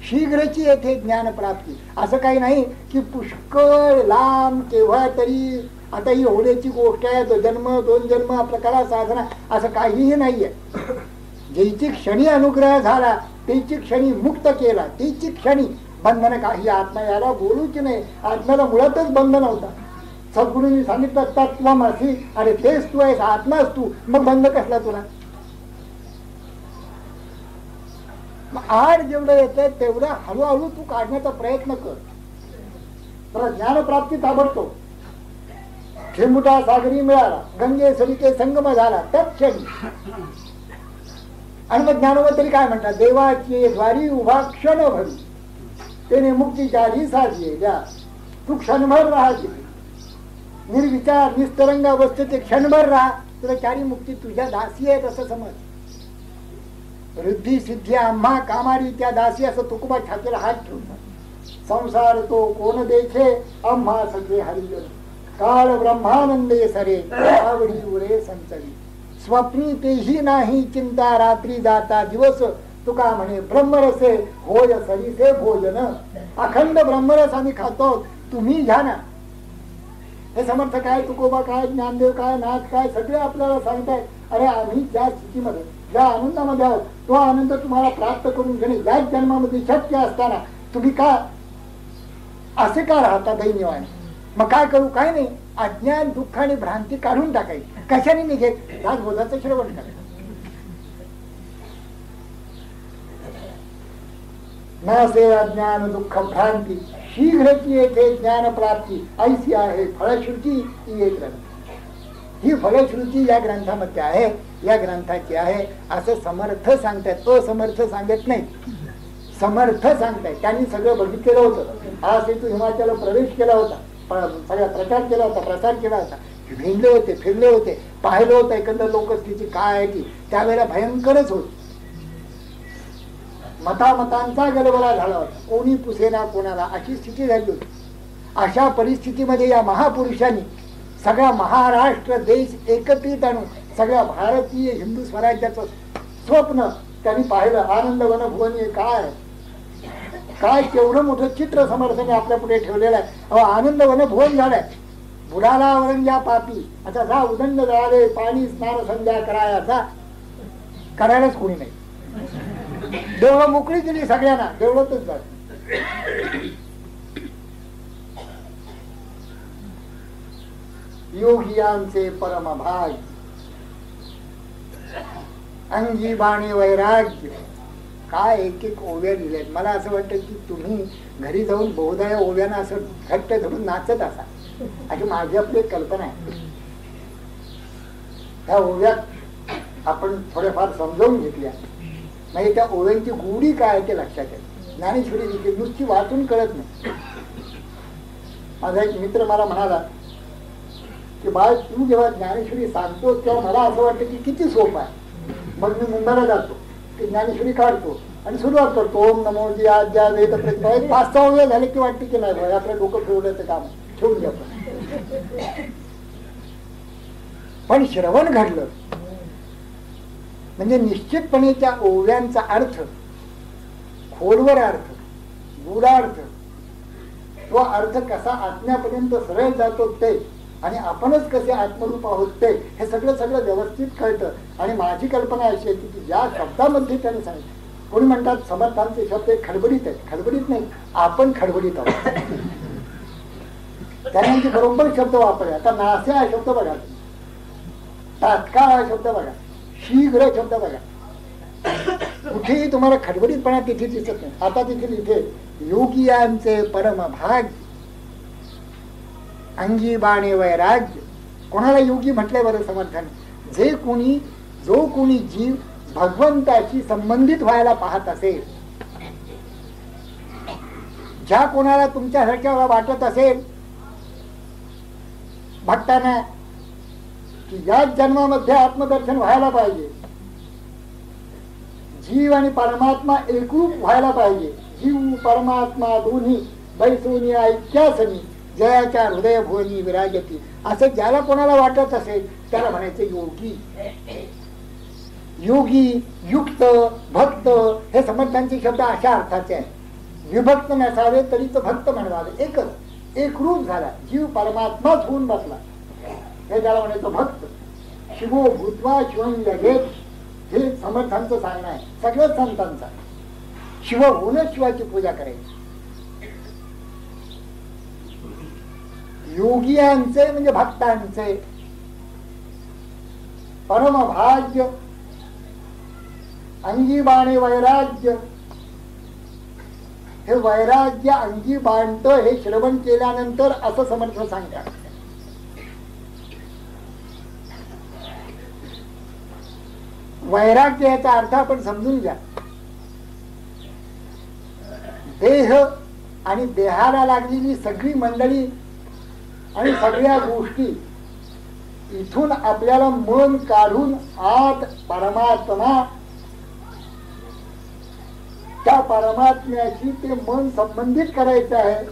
Speaker 1: शीघ्रची येथे ज्ञानप्राप्ती. असं काही नाही की पुष्कळ लांब केव्हा तरी, आता ही होण्याची गोष्ट आहे, 2 जन्म 2 जन्म आपलं करा साधना, असं काहीही नाहीये. ज्याची क्षणी अनुग्रह झाला, त्याची क्षणी मुक्त केला, त्याची क्षणी बंधन. काही आत्मा याला बोलूच नाही. आत्म्याला मुळातच बंध नव्हता. सद्गुरूंनी सांगितलं तत्त्वमसी, अरे तेच तू आहेस, आत्माच तू, मग बंध कसला तुला. आड जेवढं येतंय तेवढं हळूहळू तू काढण्याचा प्रयत्न कर. तर ज्ञानप्राप्ती ताबडतो. ठेंबुटा सागरी मिळाला, गंगे सरिते संगम झाला तत्क्षणी. आणि मग ज्ञानोबा तरी काय म्हणतात, देवाची द्वारी उभा क्षण भरी, त्याने मुक्तीच्या आधी साधली द्या, तू क्षणभर राहायची. निर्विचार निस्तरंग अवस्थेत क्षणभर राहा, तुला चारी मुक्ती तुझ्या दासी आहेत असं समज. रिद्धी सिद्धी आम्हा कामारी त्या दासी असं तुकोबा छातीला हात ठेवतात. संसार तो कोण देखे आम्हा सगळे हरिजन, काळ ब्रह्मानंदे सरे आवडी उरे संचरी, स्वप्नी तेही नाही चिंता रात्री जाता दिवस, तुका म्हणे ब्रह्मरसे होय सरीसे भोजन. अखंड ब्रह्मरस आम्ही खातो, तुम्ही घ्या ना. हे समर्थ काय, तुकोबा काय, ज्ञानदेव काय, नाथ काय, सगळे आपल्याला सांगतायत. अरे आम्ही ज्या स्थितीमध्ये, ज्या आनंदामध्ये आहोत, तो आनंद तुम्हाला प्राप्त करून घेणे याच जन्मामध्ये शक्य असताना तुम्ही का असे का राहता दैन्यवाने. मग काय करू, काय नाही, अज्ञान दुःख आणि भ्रांती काढून टाकायची. कशाने निघेल, राजबोधाचं श्रवण करायचं. नसे अज्ञान दुःख भ्रांती शीघ्रची येथे ज्ञान प्राप्ती, ऐसी आहे फळश्रुती ही एक ग्रंथ. ही फलश्रुती या ग्रंथामध्ये आहे, या ग्रंथाची आहे असं समर्थ सांगतात. असमर्थ सांगत नाही, समर्थ सांगताय. त्यांनी सगळं बघितलेलं होतं. हा सेतू हिमाचल प्रवेश केला होता, सगळा प्रचार केला होता, प्रसार केला होता, भिनले होते, फिरले होते, पाहिलं होतं एकंदर लोकस्थिती काय आहे ती. त्यावेळेला भयंकरच होती. मतामतांचा गलबला झाला होता, कोणी पुसेना कोणाला अशी स्थिती झाली होती. अशा परिस्थितीमध्ये या महापुरुषांनी सगळा महाराष्ट्र देश एकत्रित आणून सगळ्या भारतीय हिंदू स्वराज्याचं स्वप्न त्यांनी पाहिलं. आनंद वन भुवनी काय काय केवढं मोठं चित्र समर्थाने आपल्या पुढे ठेवलेलं आहे. अहो आनंद वन भुवन झालाय. बुडाला वरंजा पापी, आता जा उदंड जळाले पाणी स्नान संध्या कराया, जा. करायलाच कोणी नाही. देवळं मोकळी केली सगळ्यांना, देवळतच जात. योगियांचे परमभाग्य, अंगी बाणी वैराग्य. काय एक एक ओव्या लिहिल्यात. मला असं वाटतं की तुम्ही घरी जाऊन बहुधा या ओव्यांना असं घट्ट धरून नाचत असा, अशी माझी आपली एक कल्पना आहे. त्या ओव्या आपण थोड्याफार समजावून घेतल्या म्हणजे त्या ओव्यांची गोडी काय ते लक्षात येईल. ज्ञानेश्वरी देखील नुसती वाचून कळत नाही. माझा एक मित्र मला म्हणाला की बाळ तू जेव्हा ज्ञानेश्वरी सांगतो तेव्हा मला असं वाटतं की किती सोपं आहे. मग मी मुंबईला जातो की ज्ञानेश्वरी काढतो आणि सुरुवात करतो ओम नमो जी आद्या वेद प्रतिपा. 5-6 वेळ झाले की वाटते की नाही बाय आपलं डोकं फिरवल्याचं काम ठेवून घ्या. पण श्रवण घडलं म्हणजे निश्चितपणे त्या ओव्यांचा अर्थ, खोलवर अर्थ, गूढार्थ, तो अर्थ कसा आत्म्यापर्यंत सरळ जातो ते, आणि आपणच कसे आत्मरूप आहोत ते, हे सगळं व्यवस्थित कळतं. आणि माझी कल्पना अशी आहे की ज्या शब्दामध्ये त्याने सांगितलं, कोणी म्हणतात समर्थांचे शब्द खडबडीत आहेत. खडबडीत नाही, आपण खडबडीत आहोत. त्यांनी बरोबर शब्द वापरले. आता नासे हा शब्द बघा, तात्काळ हा शब्द बघा, शीघ्र शब्द बघा, कुठेही तुम्हाला खडबडीतपणा तिथे दिसत नाही. आता देखील इथे योगियांचे परमभाग्य, अंगी बाणे वैराग्य. कोणाला योगी म्हटलंय बरं समर्थाने? जो कोणी जीव भगवंताशी संबंधित व्हायला पाहत असेल, ज्या कोणाला तुमच्यासारख्या वाटत असेल भक्तांना की याच जन्मामध्ये आत्मदर्शन व्हायला पाहिजे, जीव आणि परमात्मा एकरूप व्हायला पाहिजे, जीव परमात्मा दोन्ही बैसोनी ऐक्यासनी जयाच्या हृदय भुवनी विराजती, असं ज्याला कोणाला वाटत असेल त्याला म्हणायचं योगी. योगी, युक्त, भक्त हे समर्थांचे शब्द अशा अर्थाचे आहेत. विभक्त नसावे तरी तो भक्त म्हणवावे. एकच एकरूप झाला, जीव परमात्माच होऊन बसला, हे त्याला म्हणायचं भक्त. शिवो भूत्वा शिवं लगेच, हे समर्थांचं सांगणं आहे, सगळ्याच संतांचा. शिव होऊनच शिवाची पूजा करायची. योगियांचे म्हणजे भक्तांचे परमभाग्य, अंगी बाणे वैराग्य. हे वैराग्य अंगी बाणतं हे श्रवण केल्यानंतर असं समर्थ सांगतात. वैराग्य याचा अर्थ आपण समजून घ्या. देह आणि देहाला लागलेली सगळी मंडळी आणि सगळ्या गोष्टी, इथून आपल्याला मन काढून आत परमात्मा, त्या परमात्म्याशी ते मन संबंधित करायचं आहे.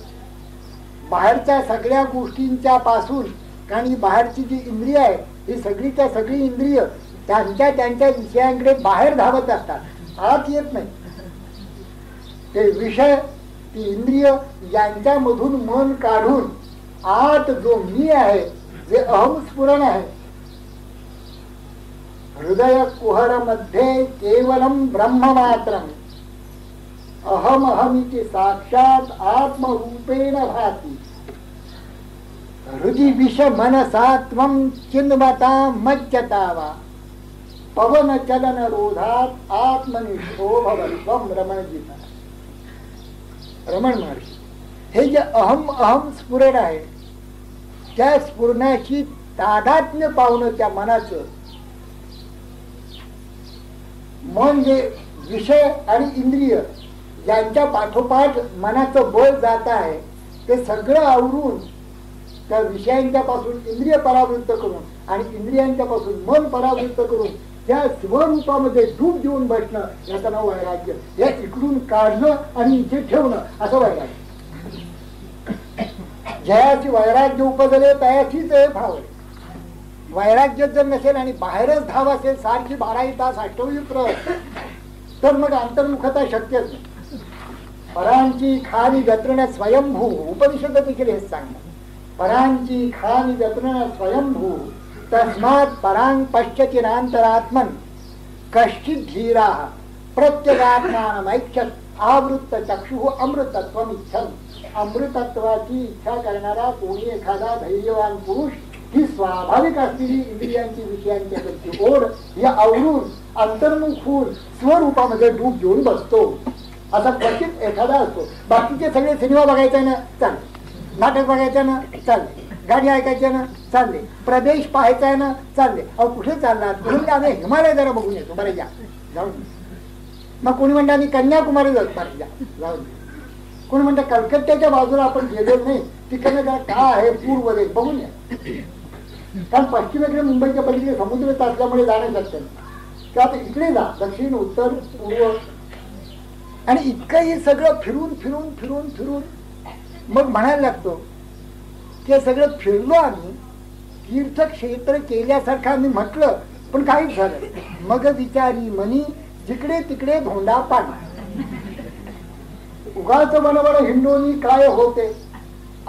Speaker 1: बाहेरच्या सगळ्या गोष्टींच्या पासून, कारण ही बाहेरची जी इंद्रिय आहे ही सगळीच्या सगळी इंद्रिय त्यांच्या विषयांकडे बाहेर धावत असतात, आत येत नाही. ते विषय, ती इंद्रिय यांच्यामधून मन काढून आत जो मी आहे, जे अहमस्फुरण आहे, हृदय कुहर मध्ये केवलम ब्रह्म मात्रम अहम अहमिति साक्षात आत्मरूपेण भाति हृदि विष मनसा त्वं चिन्मता मज्जतावा पवन चलन रोधात आत्मनिष्ठो भवत्वं. रमणजीचा, रमण महर्षी. हे जे अहम स्फुरण आहे, त्या स्फुरणाची तादात्म्य पावणं त्या मनाचं, मन जे विषय आणि इंद्रिय यांच्या पाठोपाठ मनाचं बळ जात आहे, ते सगळं आवरून त्या विषयांच्या पासून इंद्रिय परावृत्त करून आणि इंद्रियांच्या पासून मन परावृत्त करून त्या स्वरूपामध्ये डूब देऊन बसणं, याचं नाव वैराग्य. हे इकडून काढणं आणि इथे ठेवणं, असं वैराग्य. जयाची वैराग्य उपजले तयाचीच फावले. वैराग्य जर नसेल आणि बाहेरच धाव असेल सारखी 12 तास अष्टविप्र, तर मग अंतर्मुखता शक्यच नाही. परांची खानी व्यतृण स्वयंभू, उपनिषद देखील हेच सांगतात. परांची खानी व्यतृण स्वयंभू तस्मात परांग पश्यचिरांतरात्मन कश्चित धीरा प्रत्यगात्मानमैक्षत आवृत्त चक्षु अमृतत्वम इच्छन. अमृतत्वाची इच्छा करणारा कोणी एखादा धैर्यवान पुरुष ही स्वाभाविक असलेली इंद्रियांची विषयांची ओढ या आवरून अंतर्मुख होऊन स्वरूपामध्ये डूब घेऊन बसतो. असा क्वचित एखादा असतो. बाकीचे सगळे सिनेमा बघायचा ना चालले, नाटक बघायचं ना चालले, गाणी ऐकायच्या ना चालले, प्रदेश पाहायचा आहे ना चालले. अहो कुठे चालणार? म्हणून आम्ही हिमालय जरा बघून येतो, बरं या जाऊन. मग कोणी म्हणतं आम्ही कन्याकुमारी जाऊ, बरं या जाऊन. कोणी म्हणतं कलकत्त्याच्या बाजूला आपण गेलो नाही, तिकडे काय आहे पूर्व देश बघून या. कारण पश्चिमेकडे मुंबईच्या पलीकडे समुद्र असल्यामुळे जाणं शकतं तर आता इकडे जा, दक्षिण उत्तर पूर्व. आणि इतकं हे सगळं फिरून फिरून फिरून फिरून मग म्हणायला लागतो की सगळं फिरलो आम्ही, तीर्थक्षेत्र केल्यासारखं आम्ही म्हटलं, पण काहीच झालं. मग विचारी मनी जिकडे तिकडे धोंडा पाडला. उगाच बनवण हिंडोनी काय होते,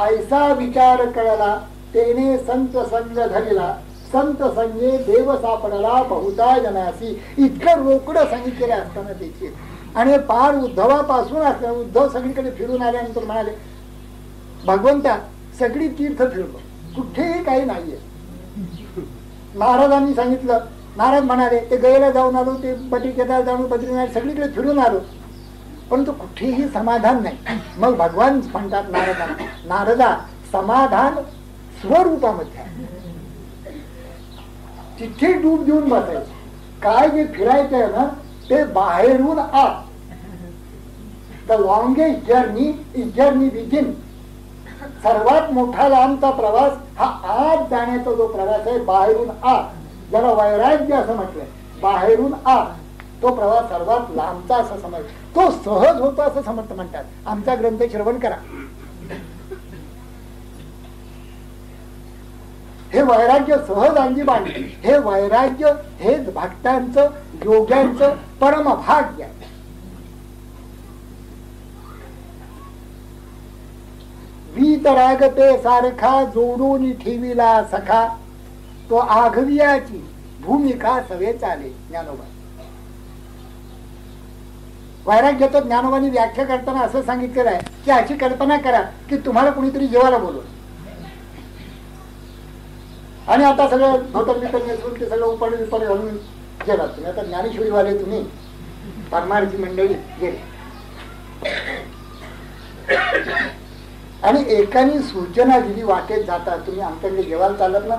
Speaker 1: ऐसा विचार कळला तेने संत संग धरला, संत संगे देव सापडला बहुता जनासी. इतकं रोकडं सांगितलेलं असताना देखील आणि पार उद्धवापासून असल्या, उद्धव सगळीकडे फिरून आल्यानंतर म्हणाले भगवंता सगळी तीर्थ फिरलो, कुठेही काही नाहीये. महाराजांनी सांगितलं, महाराज म्हणाले ते गयेला जाऊन आलो, ते बद्रीकेदार जाऊन बद्रीनाथ सगळीकडे फिरून आलो, परंतु कुठेही समाधान नाही. मग भगवान म्हणतात नारदांना, नारदा समाधान स्वरूपामध्ये तिथे डूब देऊन बसायचं. काय जे फिरायचं आहे ना ते बाहेरून आत. The longest journey is journey within. सर्वात मोठा लांबचा प्रवास हा आत जाण्याचा जो प्रवास आहे, बाहेरून आत, ज्याला वैराग्य असं म्हटलंय, बाहेरून आत तो प्रवास सर्वात लांबचा असं समज, तो सहज होतो असं समर्थ म्हणतात. आमचा ग्रंथ श्रवण करा. हे वैराग्य सहज अंगी बांधले. हे वैराग्य हेच भक्तांचं योग्यांचं परमभाग्य आहे. वीतरागते सारखा जोडून ठेविला सखा, तो आघवियाची भूमिका सवे चाले. ज्ञानोबा वैराग्याचं ज्ञानोबानी व्याख्या करताना असं सांगितलेलं आहे की अशी कल्पना करा की तुम्हाला कुणीतरी जेवायला बोलवलं आणि आता सगळं धोतर बितर नेसून ते सगळं उपड विपड घालून गेलात तुम्ही. आता ज्ञानेश्वरीवाले तुम्ही परमार्थी मंडळी गेले आणि एकाने सूचना दिली वाटेत जाता, तुम्ही आमच्याकडे जेवायला चालत ना,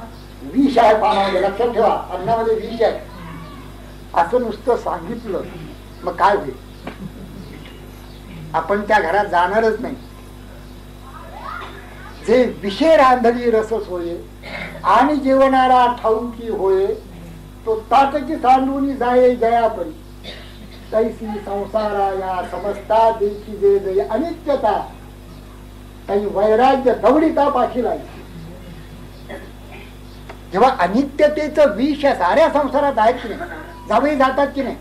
Speaker 1: विष आहे पानामध्ये, लक्षात ठेवा अन्नामध्ये विष आहे, असं नुसतं सांगितलं, मग काय होईल? आपण त्या घरात जाणारच नाही. जे विषय रांधली रसच होय आणि जेवणारा ठाऊकी होय, तो ताकची सांडून जाये जयापरी, तैसी संसारा या समजता देखी दे दे अनित्यता, काही वैराग्य दवडीता पाठी लागली. जेव्हा अनित्यतेचं विष साऱ्या संसारात आहेत की नाही, जावई जातात की नाही,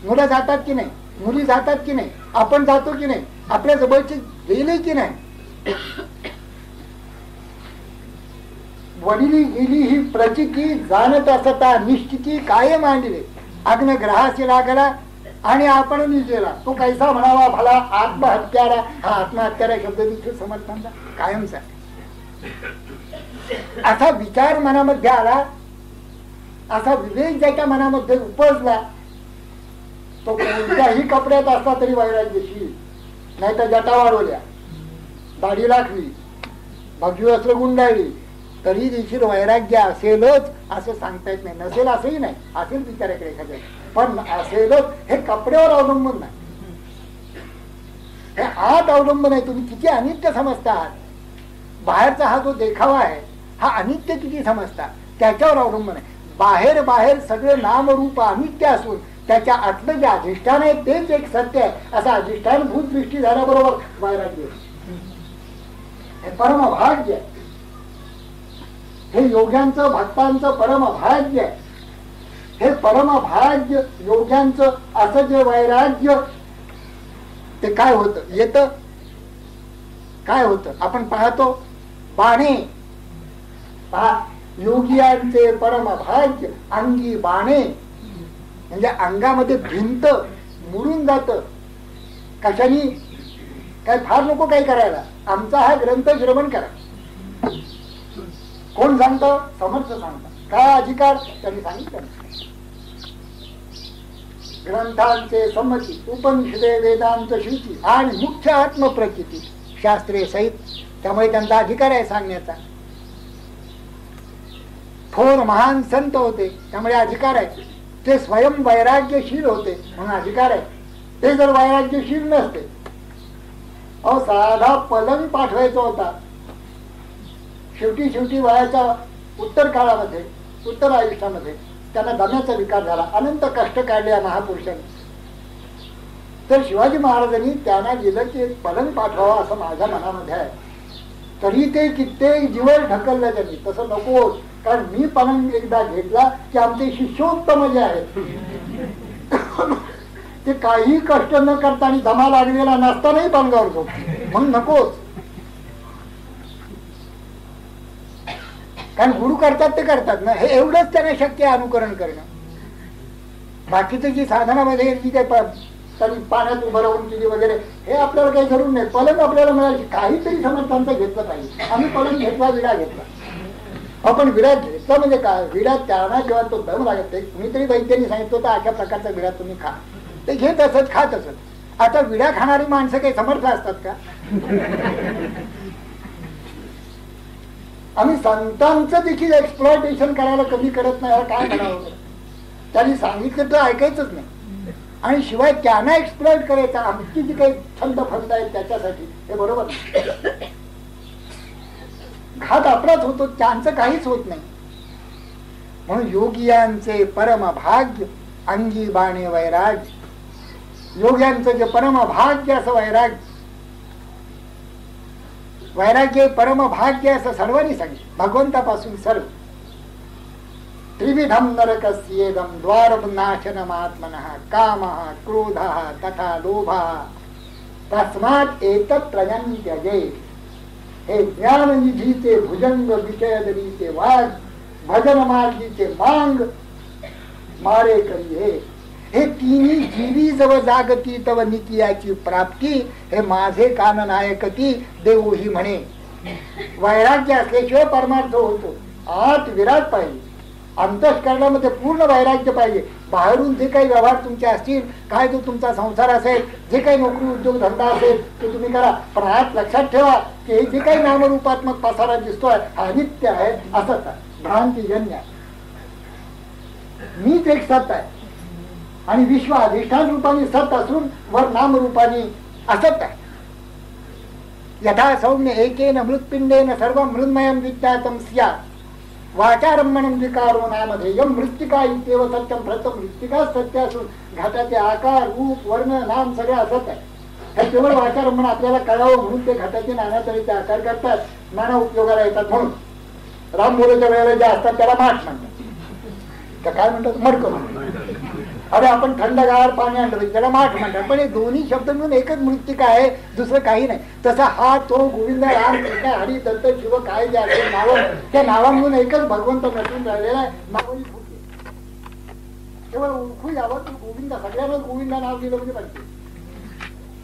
Speaker 1: मुलं जातात की नाही, मुली जातात की नाही, आपण जातो की नाही, आपल्या जवळचे गेले की नाही, वडिली गेली ही प्रचिती जाणत असता निश्चिती काय मांडले, अग्न ग्रहाशी लागला आणि आपण निजेला, तो कैसा म्हणावा भला आत्महत्यारा. हा आत्महत्यारा शब्द देखील समर्थांचा कायमचा. असा विचार मनामध्ये आला, असा विवेक ज्याच्या मनामध्ये उपजला, तो कोणत्याही कपड्यात असला तरी वैराग्यशील, नाही तर जटा वाढवल्या, दाढी राखली, भगवी वस्त्र गुंडाळली तरी देखील वैराग्य असेलच असं सांगता येत नाही. नसेल असंही नाही, असेल विचाराकडे एखाद्या, पण असेलच हे कपड्यावर अवलंबून नाही, हे आत अवलंबून आहे. तुम्ही किती अनित्य समजता आहात, बाहेरचा हा जो देखावा आहे हा अनित्य किती समजता, त्याच्यावर अवलंबून आहे. बाहेर बाहेर सगळे नामरूप अनित्य असून त्याच्या आतलं जे अधिष्ठान आहे तेच एक सत्य आहे, असं अधिष्ठान भूत दृष्टी झाल्याबरोबर वैराग्य हे परमभाग्य आहे. हे योग्यांचं भक्तांचं परमभाग्य आहे. हे परमभाग्य योग्यांचं असं जे वैराग्य ते काय होतं येत, काय होतं आपण पाहतो. बाणे पहा, योगियांचे परमभाग्य अंगी बाणे, म्हणजे अंगामध्ये भिंत मुडून जात. कशाने? काय फार नको काही करायला, आमचा हा ग्रंथ श्रवण करा. कोण सांगतं? समर्थ सांगतात. काय अधिकार? त्यांनी सांगितलं. ग्रंथांचे संमती, उपनिषदे, वेदांत, श्रुती आणि मुख्य आत्मप्रचिती शास्त्रे सहित. त्यामुळे त्यांचा अधिकार आहे सांगण्याचा. थोर महान संत होते त्यामुळे अधिकार आहे. ते स्वयं वैराग्यशील होते म्हणून अधिकार आहे. ते जर वैराग्यशील नसते, अहो साधा पलंग पाठवायचा होता, शेवटी वयाच्या उत्तर काळामध्ये, उत्तर आयुष्यामध्ये त्यांना दम्याचा विकार झाला. अनंत कष्ट काढले या महापुरुषांनी. तर शिवाजी महाराजांनी त्यांना दिलं की पलंग पाठवावा असं माझ्या मनामध्ये आहे. तरी ते कित्येक जीवन ढकललं त्यांनी. तसं नको, कारण मी पलंग एकदा घेतला की आमचे शिष्योत्तम जे आहेत ते काही कष्ट न करता आणि दमा लागलेला नसतानाही पलंगावर झोपते. म्हणून नकोच, कारण गुरु करतात ते करतात ना, हे एवढंच त्यांना शक्य आहे अनुकरण करणं. बाकीचं जी साधनामध्ये जी काही पाण्यात उभं राहून केली वगैरे हे आपल्याला काही जरूर नाही. पलंग आपल्याला मिळाली, काहीतरी समर्थांचं घेतलं पाहिजे. आम्ही पलंग घेतला, विडा घेतला. आपण विडा घेतला म्हणजे काय? विडा त्यांना जेव्हा तो दम लागत नाही, कुणीतरी वैद्यांनी सांगितलं होतं अशा प्रकारचा विडा तुम्ही खा, ते घेत असत, खात असत. आता विडा खाणारी माणसं काही समर्थ असतात का? आम्ही संतांचं देखील एक्सप्लॉयटेशन करायला कमी करत नाही. काय म्हणावं? त्यांनी सांगितलं तर ऐकायचंच नाही. आणि शिवाय त्यांना एक्सप्लॉइट करायचा आमची जी काही छंद फंद आहेत त्याच्यासाठी, हे बरोबर नाही. घात आपलाच होतो, त्यांचं काहीच होत नाही. म्हणून योगियांचे परम भाग्य अंगी बाणे वैराग्य. योग्यांचं जे परम भाग्य असं वैराग्य, वैराग्य परम भाग्य असं सर्वांनी सांगितलं. भगवंतापासून सर्व. त्रिविधम नरकस्येदम द्वारनाशनमात्मनः कामः क्रोधः तथा लोभः तस्मात् एतत् त्रयं त्यजेत्. हे ज्ञाननिधीचे भुजंग, विषयदरीचे वाघ, भजन मार्गीचे मांग मारे करिये. हे तिन्ही जीवी जव जागती तव निकियाची प्राप्ती. हे माझे कान नायकती देऊही म्हणे. वैराग्य असल्याशिवाय परमार्थ होतो. आत विराट पाहिजे, अंतःकरणामध्ये पूर्ण वैराग्य पाहिजे. बाहेरून जे काही व्यवहार तुमचे असतील, काय तो तुमचा संसार असेल, जे काही नोकरी उद्योग धंदा असेल ते तुम्ही करा, पण आत लक्षात ठेवा की हे जे काही नामरूपात्मक पसारा दिसतोय हा नित्य आहे, असंच आहे, भ्रांतीजन्य आहे. मीच एक सत आहे आणि विश्व अधिष्ठान रूपाने सत असून वर नामरूपाने असत आहे. यथा सौम्य एकेन मृत्पिंडेन सर्व मृन्मयं विज्ञातं स्यात् वाचारंभणं विकारो नामधेयं. मृत्तिका इत्येव सत्यं प्रथम. मृत्तिका सत्य असून घटाचे आकार, रूप, वर्ण, नाम सगळे असत आहे. हे केवळ वाचारंभण आपल्याला कळावं म्हणून ते घटाचे नाना तऱ्हेचे आकार करतात, नाना उपयोगाला येतात. म्हणून राममोरेच्या वेळेला जे असतात त्याला माठ म्हणतात, तर काय म्हणतात? मडकं म्हणतात. अरे आपण थंडगार पाणी आणलं त्याला माठ म्हणतात. पण हे दोन्ही शब्द मिळून एकच मृत्तिका आहे, दुसरं काही नाही. तसा हा तो गोविंद राम कृष्ण हरी दत्त शिव काय जे असेल नावं, त्या नावा मिळून एकच भगवंत नटून राहिलेला आहे. नावही खूप केवळ ओळखू यावं तू गोविंद. सगळ्यांनाच गोविंद नाव दिलं म्हणजे पाहिजे.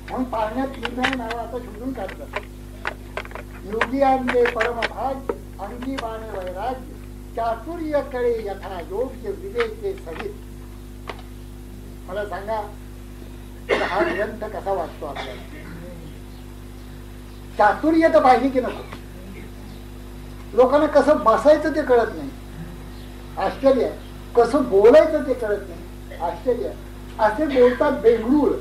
Speaker 1: म्हणून पाळण्यात निर्णय नाव आता शोधून काढतात. योगियांचे परमभाग्य अंगी बाणे वैराग्य चातुर्य कळे यथा योग्य विवेके सहित. मला सांगा हा ग्रंथ कसा वाटतो आपल्याला? चातुर्य तर पाहिजे की नको? लोकांना कसं बसायचं ते कळत नाही, आश्चर्य आहे. कसं बोलायचं ते कळत नाही, आश्चर्य आहे. असे बोलतात बेंगळूर,